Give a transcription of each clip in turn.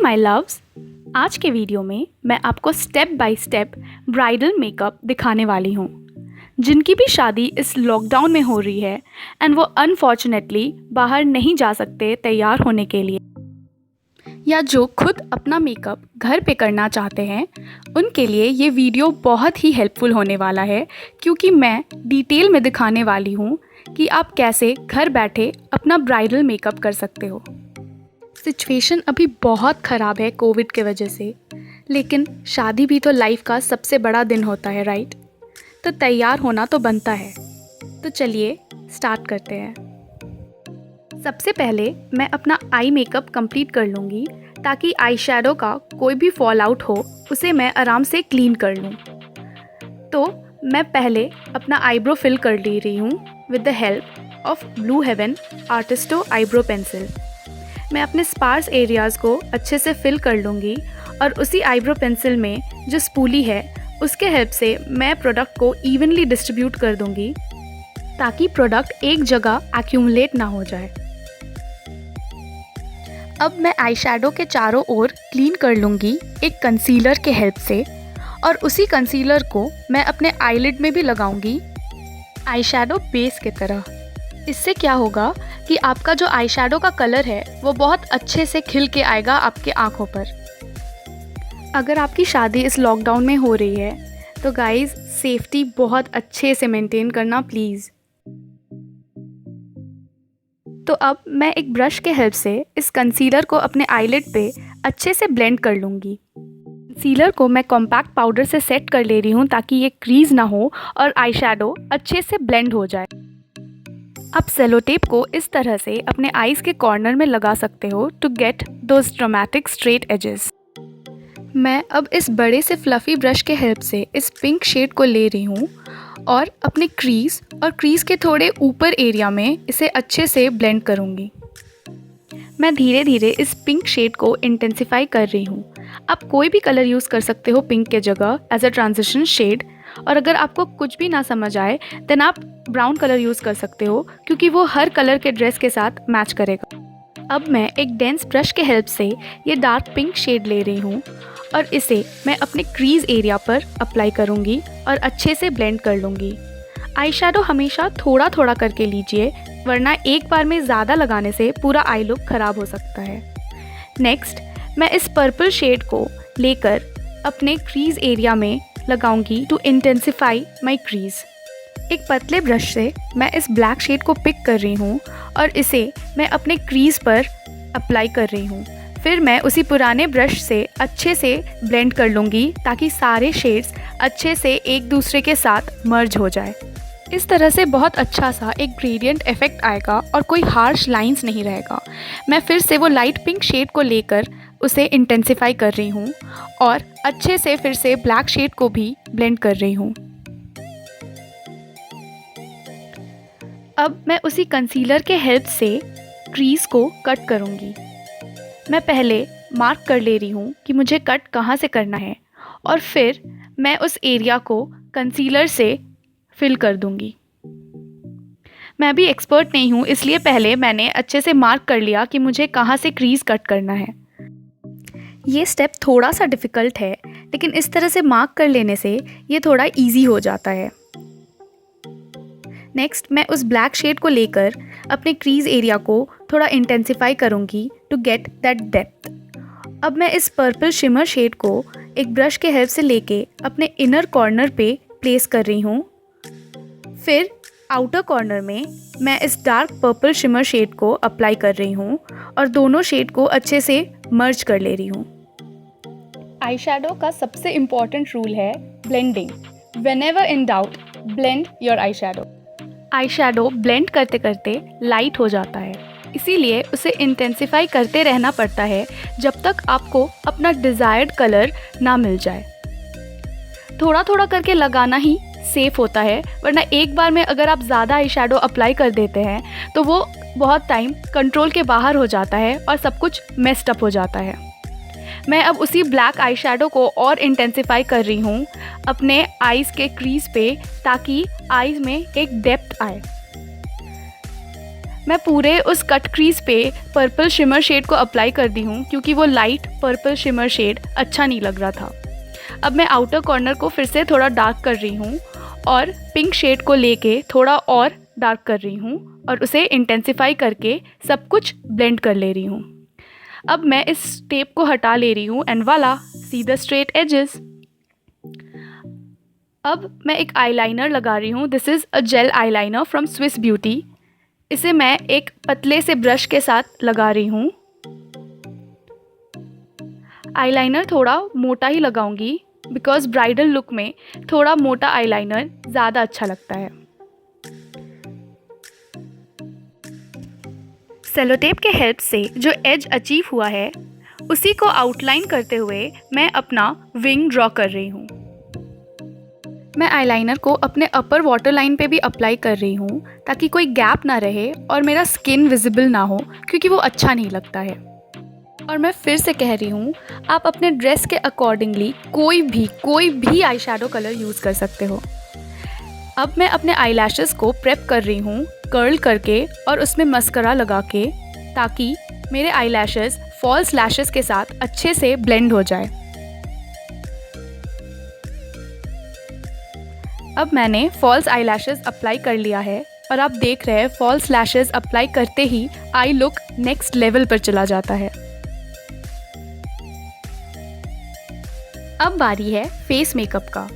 My loves, आज के video में मैं आपको step by step bridal makeup दिखाने वाली हूँ। जिनकी भी शादी इस लॉकडाउन में हो रही है एंड वो अनफॉर्चुनेटली बाहर नहीं जा सकते तैयार होने के लिए, या जो खुद अपना मेकअप घर पे करना चाहते हैं, उनके लिए ये वीडियो बहुत ही हेल्पफुल होने वाला है, क्योंकि मैं डिटेल में दिखाने वाली हूँ कि आप कैसे घर बैठे अपना ब्राइडल मेकअप कर सकते हो। सिचुएशन अभी बहुत ख़राब है कोविड के वजह से, लेकिन शादी भी तो लाइफ का सबसे बड़ा दिन होता है, राइट? तो तैयार होना तो बनता है। तो चलिए स्टार्ट करते हैं। सबसे पहले मैं अपना आई मेकअप कंप्लीट कर लूँगी, ताकि आई शेडो का कोई भी फॉल आउट हो उसे मैं आराम से क्लीन कर लूँ। तो मैं पहले अपना आईब्रो फिल कर ले रही हूँ with the help of Blue Heaven Artisto eyebrow pencil. मैं अपने स्पार्स एरियाज़ को अच्छे से फिल कर लूँगी और उसी आईब्रो पेंसिल में जो स्पूली है उसके हेल्प से मैं प्रोडक्ट को इवनली डिस्ट्रीब्यूट कर दूँगी, ताकि प्रोडक्ट एक जगह एक्यूमुलेट ना हो जाए। अब मैं आई शेडो के चारों ओर क्लीन कर लूँगी एक कंसीलर के हेल्प से, और उसी कंसीलर को मैं अपने आईलिड में भी लगाऊँगी आई शेडो बेस की तरह। इससे क्या होगा कि आपका जो आई शेडो का कलर है वो बहुत अच्छे से खिल के आएगा आपके आँखों पर। अगर आपकी शादी इस लॉकडाउन में हो रही है तो गाइज़, सेफ्टी बहुत अच्छे से मेंटेन करना प्लीज़। तो अब मैं एक ब्रश के हेल्प से इस कंसीलर को अपने आईलिड पे अच्छे से ब्लेंड कर लूँगी। कंसीलर को मैं कॉम्पैक्ट पाउडर से सेट कर ले रही हूँ, ताकि ये क्रीज ना हो और आई शेडो अच्छे से ब्लेंड हो जाए। आप सेलो टेप को इस तरह से अपने आईज़ के कॉर्नर में लगा सकते हो to get those dramatic straight edges. मैं अब इस बड़े से फ्लफ़ी ब्रश के हेल्प से इस पिंक शेड को ले रही हूँ और अपने क्रीज और क्रीज के थोड़े ऊपर एरिया में इसे अच्छे से ब्लेंड करूँगी। मैं धीरे धीरे इस पिंक शेड को इंटेंसिफाई कर रही हूँ। आप कोई भी कलर यूज़ कर सकते हो पिंक के जगह एज अ ट्रांजिशन शेड, और अगर आपको कुछ भी ना समझ आए देन आप ब्राउन कलर यूज़ कर सकते हो, क्योंकि वो हर कलर के ड्रेस के साथ मैच करेगा। अब मैं एक डेंस ब्रश के हेल्प से ये डार्क पिंक शेड ले रही हूँ और इसे मैं अपने क्रीज एरिया पर अप्लाई करूँगी और अच्छे से ब्लेंड कर लूँगी। आई शेडो हमेशा थोड़ा थोड़ा करके लीजिए, वरना एक बार में ज़्यादा लगाने से पूरा आई लुक ख़राब हो सकता है। नेक्स्ट मैं इस पर्पल शेड को लेकर अपने क्रीज एरिया में लगाऊंगी टू इंटेंसिफाई माई क्रीज। एक पतले ब्रश से मैं इस ब्लैक शेड को पिक कर रही हूँ और इसे मैं अपने क्रीज पर अप्लाई कर रही हूँ। फिर मैं उसी पुराने ब्रश से अच्छे से ब्लेंड कर लूँगी, ताकि सारे शेड्स अच्छे से एक दूसरे के साथ मर्ज हो जाए। इस तरह से बहुत अच्छा सा एक ग्रेडियंट इफेक्ट आएगा और कोई हार्श लाइंस नहीं रहेगा। मैं फिर से वो लाइट पिंक शेड को लेकर उसे इंटेंसिफाई कर रही हूँ और अच्छे से फिर से ब्लैक शेड को भी ब्लेंड कर रही हूँ। अब मैं उसी कंसीलर के हेल्प से क्रीज को कट करूँगी। मैं पहले मार्क कर ले रही हूँ कि मुझे कट कहाँ से करना है, और फिर मैं उस एरिया को कंसीलर से फिल कर दूँगी। मैं भी एक्सपर्ट नहीं हूँ, इसलिए पहले मैंने अच्छे से मार्क कर लिया कि मुझे कहाँ से क्रीज कट करना है। ये स्टेप थोड़ा सा डिफ़िकल्ट है, लेकिन इस तरह से मार्क कर लेने से ये थोड़ा इजी हो जाता है। नेक्स्ट मैं उस ब्लैक शेड को लेकर अपने क्रीज एरिया को थोड़ा इंटेंसिफाई करूँगी टू गेट दैट डेप्थ। अब मैं इस पर्पल शिमर शेड को एक ब्रश के हेल्प से लेके अपने इनर कॉर्नर पे प्लेस कर रही हूँ। फिर आउटर कॉर्नर में मैं इस डार्क पर्पल शिमर शेड को अप्लाई कर रही हूँ और दोनों शेड को अच्छे से मर्ज कर ले रही हूँ। आई शेडो का सबसे इम्पॉर्टेंट रूल है blending. Whenever in doubt, blend your eye shadow. Eye shadow blend करते करते लाइट हो जाता है, इसीलिए उसे इंटेंसिफाई करते रहना पड़ता है जब तक आपको अपना डिज़ायर्ड कलर ना मिल जाए। थोड़ा थोड़ा करके लगाना ही सेफ़ होता है, वरना एक बार में अगर आप ज़्यादा आई शेडो अप्लाई कर देते हैं तो वो बहुत टाइम कंट्रोल के बाहर हो जाता है और सब कुछ मेस्ड अप हो जाता है। मैं अब उसी ब्लैक आई शेडो को और इंटेंसिफाई कर रही हूँ अपने आईज़ के क्रीज पे, ताकि आईज़ में एक डेप्थ आए। मैं पूरे उस कट क्रीज पे पर्पल शिमर शेड को अप्लाई कर दी हूँ क्योंकि वो लाइट पर्पल शिमर शेड अच्छा नहीं लग रहा था। अब मैं आउटर कॉर्नर को फिर से थोड़ा डार्क कर रही हूँ और पिंक शेड को लेके थोड़ा और डार्क कर रही हूँ और उसे इंटेंसिफाई करके सब कुछ ब्लेंड कर ले रही हूँ। अब मैं इस टेप को हटा ले रही हूँ एंड वाला, सी द स्ट्रेट एजेस। अब मैं एक आईलाइनर लगा रही हूँ। This is a jail eyeliner from Swiss beauty. इसे मैं एक पतले से ब्रश के साथ लगा रही हूँ। आईलाइनर थोड़ा मोटा ही लगाऊंगी बिकॉज ब्राइडल लुक में थोड़ा मोटा आईलाइनर ज़्यादा अच्छा लगता है। सेलो टेप के हेल्प से जो एज अचीव हुआ है उसी को आउटलाइन करते हुए मैं अपना विंग ड्रॉ कर रही हूँ। मैं आईलाइनर को अपने अपर वाटर लाइन पे भी अप्लाई कर रही हूँ ताकि कोई गैप ना रहे और मेरा स्किन विजिबल ना हो क्योंकि वो अच्छा नहीं लगता है। और मैं फिर से कह रही हूँ, आप अपने ड्रेस के अकॉर्डिंगली कोई भी आई शेडो कलर यूज़ कर सकते हो। अब मैं अपने आईलैशेस को प्रेप कर रही हूँ कर्ल करके और उसमें मस्करा लगा के, ताकि मेरे आईलैशेस फॉल्स लैशेस के साथ अच्छे से ब्लेंड हो जाए। अब मैंने फॉल्स आईलैशेस अप्लाई कर लिया है और आप देख रहे हैं फॉल्स लैशेस अप्लाई करते ही आई लुक नेक्स्ट लेवल पर चला जाता है। अब बारी है फेस मेकअप का,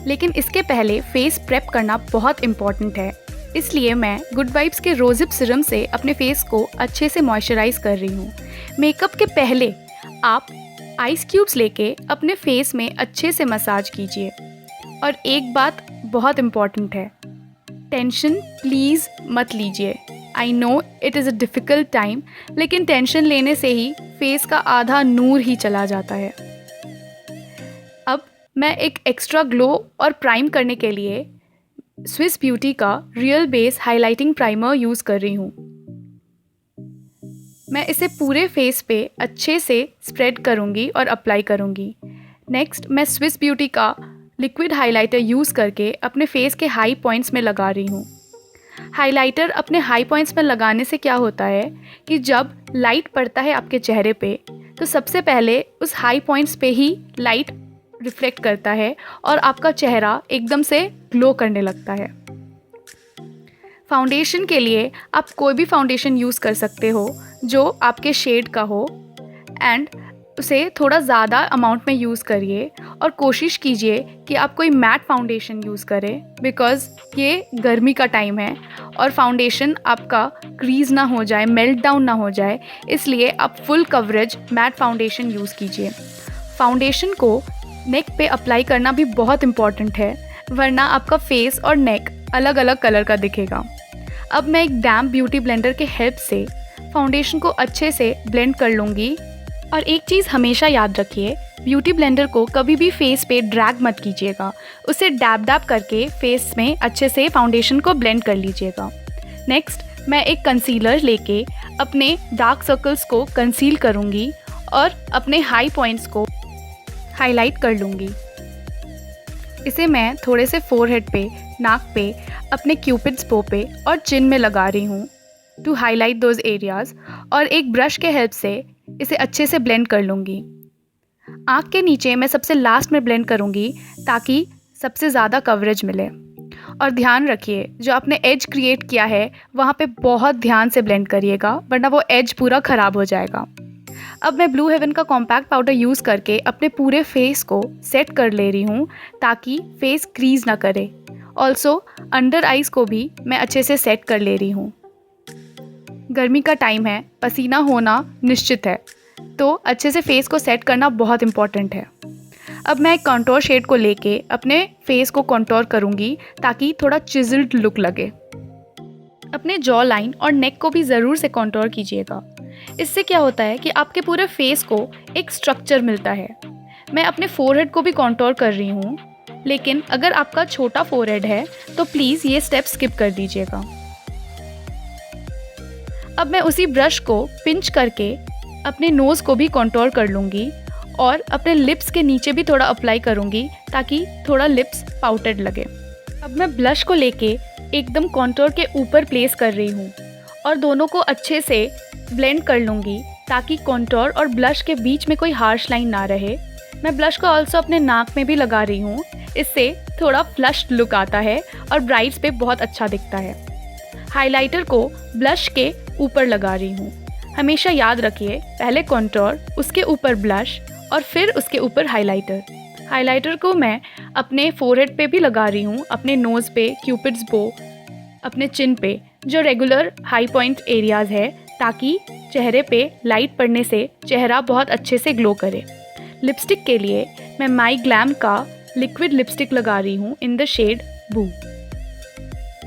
लेकिन इसके पहले फेस प्रेप करना बहुत इम्पॉर्टेंट है। इसलिए मैं गुड वाइब्स के रोज़िप सीरम से अपने फेस को अच्छे से मॉइस्चराइज कर रही हूँ। मेकअप के पहले आप आइस क्यूब्स लेके अपने फेस में अच्छे से मसाज कीजिए। और एक बात बहुत इम्पॉर्टेंट है, टेंशन प्लीज़ मत लीजिए। I know it is a difficult time, लेकिन टेंशन लेने से ही फेस का आधा नूर ही चला जाता है। अब मैं एक एक्स्ट्रा ग्लो और प्राइम करने के लिए स्विस ब्यूटी का real base highlighting primer use कर रही हूँ। मैं इसे पूरे फेस पे अच्छे से स्प्रेड करूँगी और अप्लाई करूँगी। नेक्स्ट मैं स्विस ब्यूटी का लिक्विड हाइलाइटर यूज़ करके अपने फेस के हाई पॉइंट्स में लगा रही हूँ। हाइलाइटर अपने हाई पॉइंट्स में लगाने से क्या होता है कि जब लाइट पड़ता है आपके चेहरे पे तो सबसे पहले उस हाई पॉइंट्स पे ही लाइट रिफ्लेक्ट करता है और आपका चेहरा एकदम से ग्लो करने लगता है। फाउंडेशन के लिए आप कोई भी फाउंडेशन यूज़ कर सकते हो जो आपके शेड का हो एंड उसे थोड़ा ज़्यादा अमाउंट में यूज़ करिए और कोशिश कीजिए कि आप कोई मैट फाउंडेशन यूज़ करें बिकॉज़ ये गर्मी का टाइम है और फाउंडेशन आपका क्रीज ना हो जाए, मेल्ट डाउन ना हो जाए, इसलिए आप full coverage matte foundation use कीजिए। फाउंडेशन को नेक पे अप्लाई करना भी बहुत इम्पॉर्टेंट है, वरना आपका फेस और नेक अलग अलग कलर का दिखेगा। अब मैं एक डैम्प ब्यूटी ब्लेंडर के हेल्प से फाउंडेशन को अच्छे से ब्लेंड कर लूँगी। और एक चीज़ हमेशा याद रखिए, ब्यूटी ब्लेंडर को कभी भी फेस पे ड्रैग मत कीजिएगा, उसे डैब डैब करके फेस में अच्छे से फाउंडेशन को ब्लेंड कर लीजिएगा। नेक्स्ट मैं एक कंसीलर लेके अपने डार्क सर्कल्स को कंसील करूँगी और अपने हाई पॉइंट्स को हाईलाइट कर लूँगी। इसे मैं थोड़े से फोरहेड पे, नाक पे, अपने क्यूपिड्स बो पे और चिन में लगा रही हूँ टू हाईलाइट दोज एरियाज़ और एक ब्रश के हेल्प से इसे अच्छे से ब्लेंड कर लूँगी। आँख के नीचे मैं सबसे लास्ट में ब्लेंड करूँगी ताकि सबसे ज़्यादा कवरेज मिले। और ध्यान रखिए, जो आपने एज क्रिएट किया है वहाँ पे बहुत ध्यान से ब्लेंड करिएगा, वरना वो एज पूरा ख़राब हो जाएगा। अब मैं ब्लू हेवन का कॉम्पैक्ट पाउडर यूज़ करके अपने पूरे फेस को सेट कर ले रही हूँ ताकि फेस क्रीज ना करे। ऑल्सो अंडर आइज़ को भी मैं अच्छे से सेट कर ले रही हूँ। गर्मी का टाइम है, पसीना होना निश्चित है, तो अच्छे से फेस को सेट करना बहुत इम्पॉर्टेंट है। अब मैं एक कॉन्टोर शेड को लेके अपने फेस को कॉन्टोर करूँगी ताकि थोड़ा चिजल्ड लुक लगे। अपने जॉ लाइन और नेक को भी ज़रूर से कॉन्टोर कीजिएगा। इससे क्या होता है कि आपके पूरे फेस को एक स्ट्रक्चर मिलता है। मैं अपने फोरहेड को भी कॉन्टोर कर रही हूँ, लेकिन अगर आपका छोटा फोरहेड है तो प्लीज़ ये स्टेप स्किप कर दीजिएगा। अब मैं उसी ब्रश को पिंच करके अपने नोज़ को भी कॉन्टोर कर लूँगी और अपने लिप्स के नीचे भी थोड़ा अप्लाई करूँगी ताकि थोड़ा लिप्स पाउटेड लगे। अब मैं ब्लश को लेके एकदम कॉन्टोर के ऊपर प्लेस कर रही हूँ और दोनों को अच्छे से ब्लेंड कर लूँगी ताकि कॉन्टोर और ब्लश के बीच में कोई हार्श लाइन ना रहे। मैं ब्लश को ऑल्सो अपने नाक में भी लगा रही हूँ, इससे थोड़ा फ्लश्ड लुक आता है और ब्राइड्स पे बहुत अच्छा दिखता है। हाइलाइटर को ब्लश के ऊपर लगा रही हूँ। हमेशा याद रखिए, पहले कॉन्टोर, उसके ऊपर ब्लश और फिर उसके ऊपर हाइलाइटर। हाइलाइटर को मैं अपने फोरहेड पे भी लगा रही हूँ, अपने नोज़ पे, क्यूपिड्स बो, अपने चिन पे, जो रेगुलर हाई पॉइंट एरियाज़ है, ताकि चेहरे पे लाइट पड़ने से चेहरा बहुत अच्छे से ग्लो करे। लिपस्टिक के लिए मैं माई ग्लैम का लिक्विड लिपस्टिक लगा रही हूँ इन द शेड बू।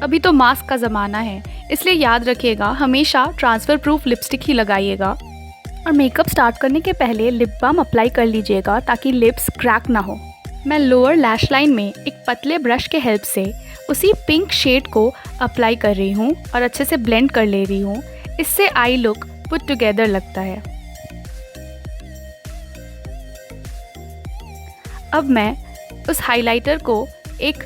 अभी तो मास्क का ज़माना है, इसलिए याद रखिएगा हमेशा ट्रांसफ़र प्रूफ लिपस्टिक ही लगाइएगा। और मेकअप स्टार्ट करने के पहले लिप बाम अप्लाई कर लीजिएगा ताकि लिप्स क्रैक ना हो। मैं लोअर लैश लाइन में एक पतले ब्रश के हेल्प से उसी पिंक शेड को अप्लाई कर रही हूँ और अच्छे से ब्लेंड कर ले रही हूँ। इससे आई लुक पुट टुगेदर लगता है। अब मैं उस हाइलाइटर को एक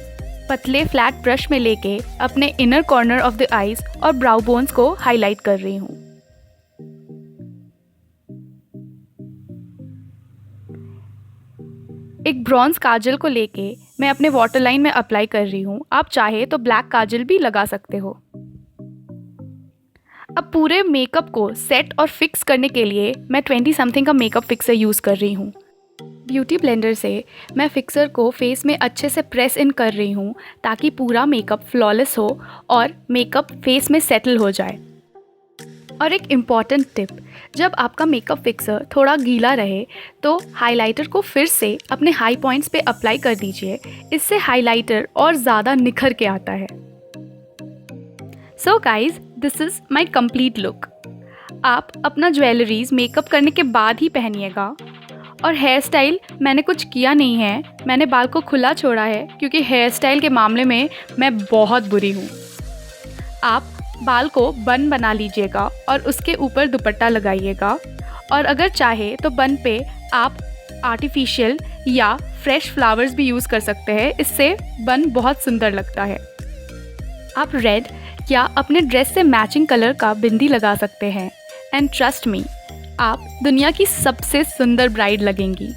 पतले फ्लैट ब्रश में लेके अपने inner corner of the eyes और ब्राउ बोन्स को हाईलाइट कर रही हूँ। एक ब्रॉन्ज काजल को लेके मैं अपने वाटर लाइन में अप्लाई कर रही हूँ। आप चाहे तो ब्लैक काजल भी लगा सकते हो। अब पूरे मेकअप को सेट और फिक्स करने के लिए मैं 20 समथिंग का मेकअप फिक्सर यूज़ कर रही हूँ। ब्यूटी ब्लेंडर से मैं फिक्सर को फेस में अच्छे से प्रेस इन कर रही हूँ ताकि पूरा मेकअप फ्लॉलेस हो और मेकअप फेस में सेटल हो जाए। और एक इम्पॉर्टेंट टिप, जब आपका मेकअप फिक्सर थोड़ा गीला रहे तो हाइलाइटर को फिर से अपने हाई पॉइंट्स पे अप्लाई कर दीजिए। इससे हाइलाइटर और ज़्यादा निखर के आता है। So guys, this is my complete look. आप अपना ज्वेलरीज मेकअप करने के बाद ही पहनिएगा। और हेयर स्टाइल मैंने कुछ किया नहीं है, मैंने बाल को खुला छोड़ा है क्योंकि हेयर स्टाइल के मामले में मैं बहुत बुरी हूँ। आप बाल को बन बना लीजिएगा और उसके ऊपर दुपट्टा लगाइएगा। और अगर चाहे तो बन पे आप आर्टिफिशियल या फ्रेश फ्लावर्स भी यूज़ कर सकते हैं, इससे बन बहुत सुंदर लगता है। आप रेड या अपने ड्रेस से मैचिंग कलर का बिंदी लगा सकते हैं। एंड ट्रस्ट मी, आप दुनिया की सबसे सुंदर ब्राइड लगेंगी।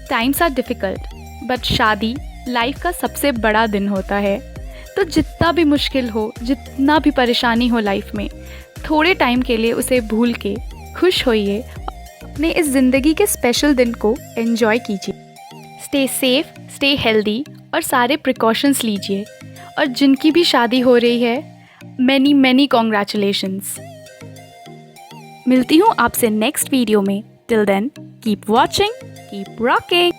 टाइम्स आर डिफ़िकल्ट बट शादी लाइफ का सबसे बड़ा दिन होता है। तो जितना भी मुश्किल हो, जितना भी परेशानी हो लाइफ में, थोड़े टाइम के लिए उसे भूल के खुश होइए। अपने इस ज़िंदगी के स्पेशल दिन को एंजॉय कीजिए। स्टे सेफ, स्टे हेल्दी और सारे प्रिकॉशंस लीजिए। और जिनकी भी शादी हो रही है, मैनी मैनी कॉन्ग्रेचुलेशंस। मिलती हूँ आपसे नेक्स्ट वीडियो में। Till then keep watching, keep rocking.